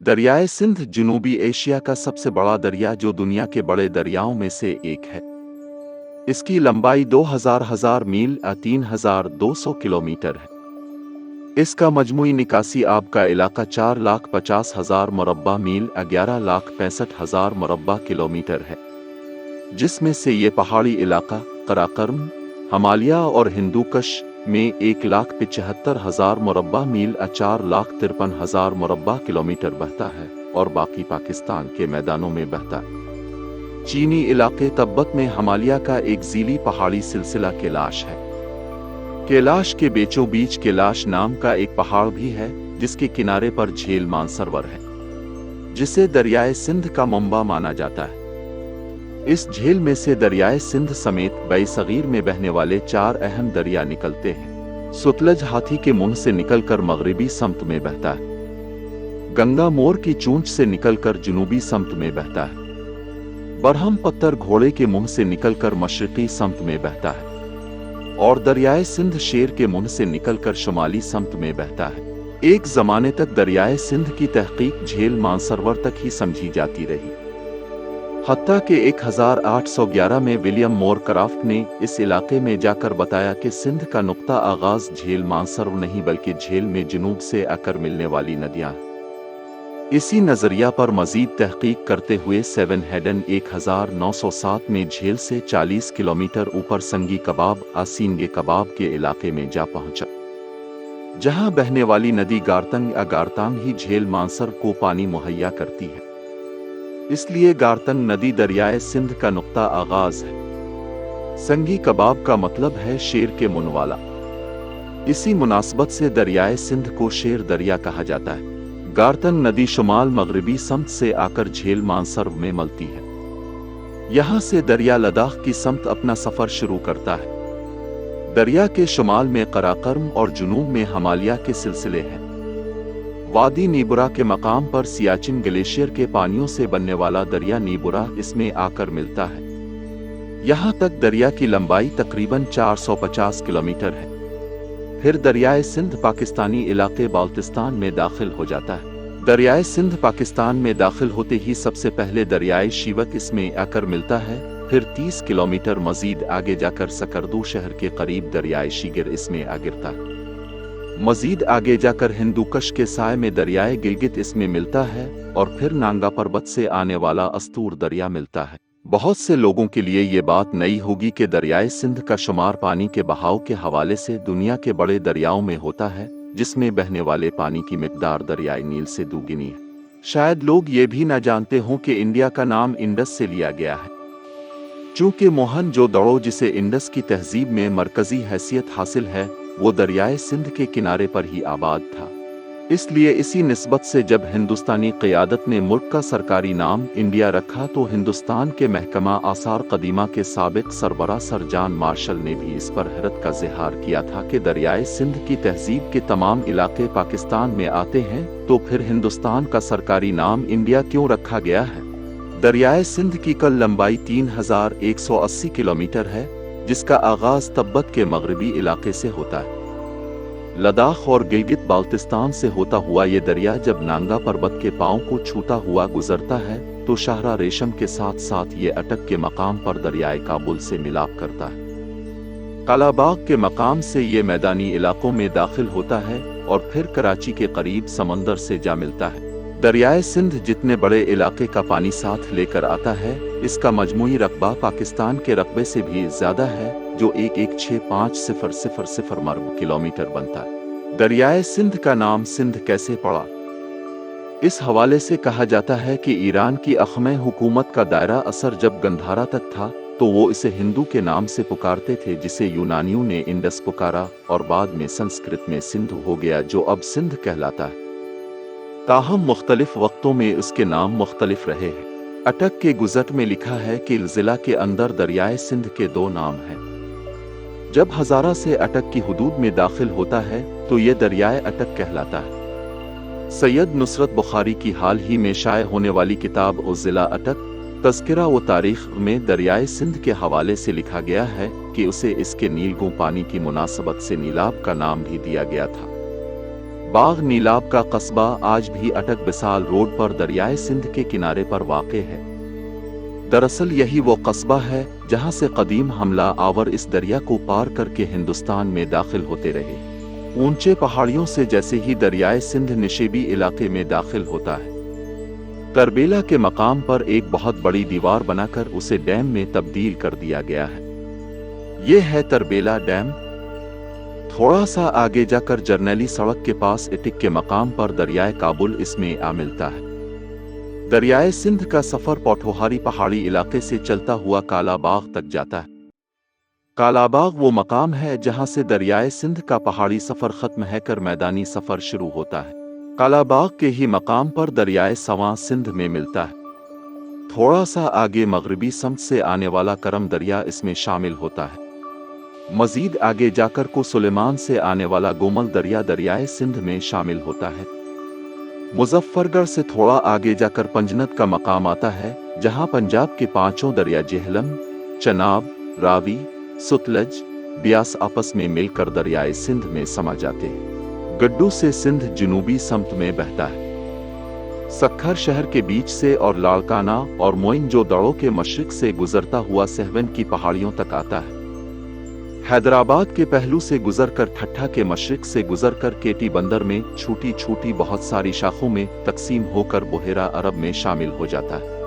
दरियाए सिंध जनूबी एशिया का सबसे बड़ा दरिया जो दुनिया के बड़े दरियाओं में से एक है। इसकी लंबाई 2000 मील या 3200 किलोमीटर है। इसका मजमूई निकासी आब का इलाका 4,50,000 मुरब्बा मील या 11,65,000 मुरब्बा किलोमीटर है, जिसमें से ये पहाड़ी इलाका कराकरम, हिमालय और हिंदुकुश में 1,75,000 मुरब्बा मील या 4,53,000 मुरब्बा किलोमीटर बहता है और बाकी पाकिस्तान के मैदानों में बहता है। चीनी इलाके तिब्बत में हिमालय का एक ज़ीली पहाड़ी सिलसिला कैलाश है। कैलाश के बीचों बीच कैलाश नाम का एक पहाड़ भी है, जिसके किनारे पर झील मानसरोवर है, जिसे दरियाए सिंध का मंबा माना जाता है। इस झील में से दरियाए सिंध समेत बई सगीर में बहने वाले 4 अहम दरिया निकलते हैं। सतलज हाथी के मुंह से निकलकर मगरिबी समत में बहता है। गंगा मोर की चूंच से निकलकर जनूबी समत में बहता है। बरहम पत्थर घोड़े के मुंह से निकलकर मशरकी समत में बहता है और दरियाए सिंध शेर के मुंह से निकलकर शुमाली समत में बहता है। एक जमाने तक दरियाए सिंध की तहकीक झील मानसरोवर तक ही समझी जाती रही, हत्ता कि 1811 में विलियम मोरक्राफ्ट ने इस इलाके में जाकर बताया कि सिंध का नुक्ता आगाज झील मानसरोवर नहीं बल्कि झील में जनूब से आकर मिलने वाली नदियां। इसी नजरिया पर मजीद तहकीक करते हुए सेवन हेडन 1907 में झील से 40 किलोमीटर ऊपर संगी कबाब आसीनगे कबाब के इलाके में जा पहुंचा, जहां बहने वाली नदी गारतंग या गारतांग ही झील मानसरोवर को पानी मुहैया करती है। इसलिए गारतंग नदी दरियाए सिंध का नुक्ता आगाज है। संगी कबाब का मतलब है शेर के मुंह वाला। इसी मुनासबत से दरियाए सिंध को शेर दरिया कहा जाता है। गारतंग नदी शुमाल मगरिबी समत से आकर झील मानसरोवर में मिलती है। यहाँ से दरिया लद्दाख की समत अपना सफर शुरू करता है। दरिया के शुमाल में कराकरम और जुनूब में हिमालय के सिलसिले हैं। वादी नीबुरा के मकाम पर सियाचिन ग्लेशियर के पानियों से बनने वाला दरिया नीबुरा इसमें आकर मिलता है। यहाँ तक दरिया की लंबाई तकरीबन 450 किलोमीटर है। फिर दरियाए सिंध पाकिस्तानी इलाके बाल्टिस्तान में दाखिल हो जाता है। दरियाए सिंध पाकिस्तान में दाखिल होते ही सबसे पहले दरियाए शीवक इसमें आकर मिलता है। फिर 30 किलोमीटर मजीद आगे जाकर सकरदू शहर के करीब दरियाए शीगिर इसमें आ गिरता है। मजीद आगे जाकर हिंदुकुश के साय में दरियाए गिलगित इसमें मिलता है और फिर नांगा पर्वत से आने वाला अस्तूर दरिया मिलता है। बहुत से लोगों के लिए ये बात नई होगी कि दरियाए सिंध का शुमार पानी के बहाव के हवाले से दुनिया के बड़े दरियाओं में होता है, जिसमें बहने वाले पानी की मिकदार दरियाए नील से दुगनी है। शायद लोग ये भी न जानते हों कि इंडिया का नाम इंडस से लिया गया है, चूँकि मोहनजोदड़ो जिसे इंडस की तहजीब में मरकजी हैसियत हासिल है, वो दरियाए सिंध के किनारे पर ही आबाद था। इसलिए इसी निस्बत से जब हिंदुस्तानी क़यादत ने मुल्क का सरकारी नाम इंडिया रखा तो हिंदुस्तान के महकमा आसार कदीमा के साबिक सरबराह सर जॉन मार्शल ने भी इस पर हैरत का इज़हार किया था कि दरियाए सिंध की तहजीब के तमाम इलाके पाकिस्तान में आते हैं, तो फिर हिंदुस्तान का सरकारी नाम इंडिया क्यों रखा गया है। दरियाए सिंध की कुल लंबाई 3180 किलोमीटर है, जिसका आगाज तिब्बत के मगरबी इलाके से होता है। लद्दाख और गिलगित बाल्टिस्तान से होता हुआ ये दरिया जब नांगा पर्वत के पांव को छूता हुआ गुजरता है तो शाहरा रेशम के साथ साथ ये अटक के मकाम पर दरियाए काबुल से मिलाप करता है। कालाबाग के मकाम से ये मैदानी इलाकों में दाखिल होता है और फिर कराची के करीब समंदर से जा मिलता है। दरियाए सिंध जितने बड़े इलाके का पानी साथ लेकर आता है, इसका मजमूई रकबा पाकिस्तान के रकबे से भी ज्यादा है, जो 1,165,000 मरबा किलोमीटर बनता है। दरियाए सिंध का नाम सिंध कैसे पड़ा? इस हवाले से कहा जाता है कि ईरान की अख़्मे हुकूमत का दायरा असर जब गंधारा तक था तो वो इसे हिंदू के नाम से पुकारते थे, जिसे यूनानियों ने इंडस पुकारा और बाद में संस्कृत में सिंधु हो गया, जो अब सिंध कहलाता है। ताहम मुख्तलिफ वक्तों में उसके नाम मुख्तलिफ रहे हैं। अटक के गुज़ट में लिखा है कि ज़िला के अंदर दरियाए सिंध के 2 नाम हैं। जब हज़ारा से अटक की हुदूद में दाखिल होता है तो ये दरियाए अटक कहलाता है। सैयद नुसरत बुखारी की हाल ही में शाये होने वाली किताब ओ ज़िला अटक तज़किरा व तारीख़ में दरियाए सिंध के हवाले से लिखा गया है कि उसे इसके नीलगू पानी की मुनासबत से नीलाब का नाम भी दिया गया था। बाग नीलाब का कस्बा आज भी अटक बिसाल रोड पर दरियाए सिंध के किनारे पर वाक़ है। दरअसल यही वो कस्बा है जहां से कदीम हमला आवर इस दरिया को पार करके हिंदुस्तान में दाखिल होते रहे। ऊंचे पहाड़ियों से जैसे ही दरियाए सिंध निशेबी इलाके में दाखिल होता है, तरबेला के मकाम पर एक बहुत बड़ी दीवार बनाकर उसे डैम में तब्दील कर दिया गया है। ये है तरबेला डैम। थोड़ा सा आगे जाकर जरनैली सड़क के पास इटिक के मकाम पर दरियाए काबुल इसमें आ मिलता है। दरियाए सिंध का सफर पोठोहारी पहाड़ी इलाके से चलता हुआ कालाबाग तक जाता है। कालाबाग वो मकाम है जहां से दरियाए सिंध का पहाड़ी सफर खत्म है कर मैदानी सफर शुरू होता है। कालाबाग के ही मकाम पर दरियाए सवां सिंध में मिलता है। थोड़ा सा आगे मगरबी सम्त से आने वाला करम दरिया इसमें शामिल होता है। मजीद आगे जाकर को सुलेमान से आने वाला गोमल दरिया दरियाए सिंध में शामिल होता है। मुजफ्फरगढ़ से थोड़ा आगे जाकर पंजनत का मकाम आता है, जहां पंजाब के पांचों दरिया जेहलम, चनाब, रावी, सुतलज, ब्यास आपस में मिलकर दरियाए सिंध में समा जाते हैं। गड्डू से सिंध जुनूबी सम्त में बहता है। सक्खर शहर के बीच से और लाड़काना और मोइनजोदड़ो के मशरिक से गुजरता हुआ सहवन की पहाड़ियों तक आता है। हैदराबाद के पहलू से गुजरकर ठट्ठा के मशरिक से गुजरकर केटी बंदर में छोटी छोटी बहुत सारी शाखों में तकसीम होकर बुहेरा अरब में शामिल हो जाता है।